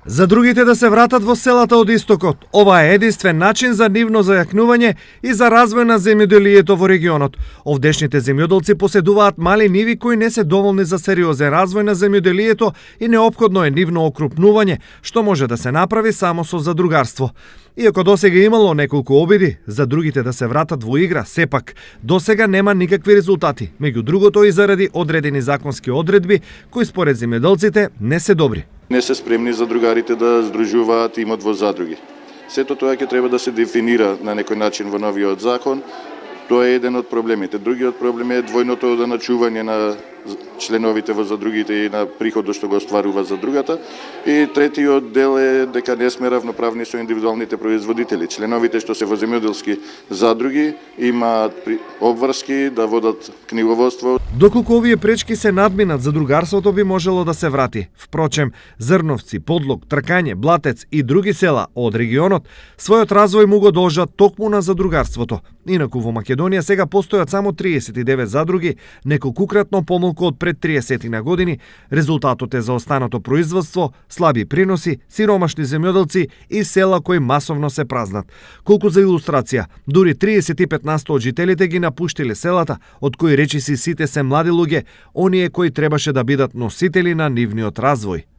За другите да се вратат во селата од истокот, ова е единствен начин за нивно зајакнување и за развој на земјоделието во регионот. Овдешните земјоделци поседуваат мали ниви кои не се доволни за сериозен развој на земјоделието и неопходно е нивно окрупнување, што може да се направи само со задругарство. Иако досега имало неколку обиди за другите да се вратат во игра, сепак досега нема никакви резултати, меѓу другото и заради одредени законски одредби кои според земјоделците не се добри. Не се спремни задругарите да здружуваат имот во задруги. Сето тоа ќе треба да се дефинира на некој начин во новиот закон. Тоа е еден од проблемите. Другиот проблем е двојното одначување на членовите во задругите и на приходот што го остварува задругата. И третиот дел е дека не сме равноправни со индивидуалните производители. Членовите што се во земјоделски задруги имаат обврски да водат книговодство. Доколку овие пречки се надминат, задругарството би можело да се врати. Впрочем, Зрновци, Подлог, Тркање, Блатец и други села од регионот својот развој му го должат токму на задругарството. Инаку во Македонија сега постојат само 39 задруги, неколкукратно помалку од пред 30 години. Резултатот е за останато производство, слаби приноси, сиромашни земјоделци и села кои масовно се празнат. Колку за илустрација, дури 35% од жителите ги напуштиле селата, од кои речиси сите се млади луѓе, оние кои требаше да бидат носители на нивниот развој.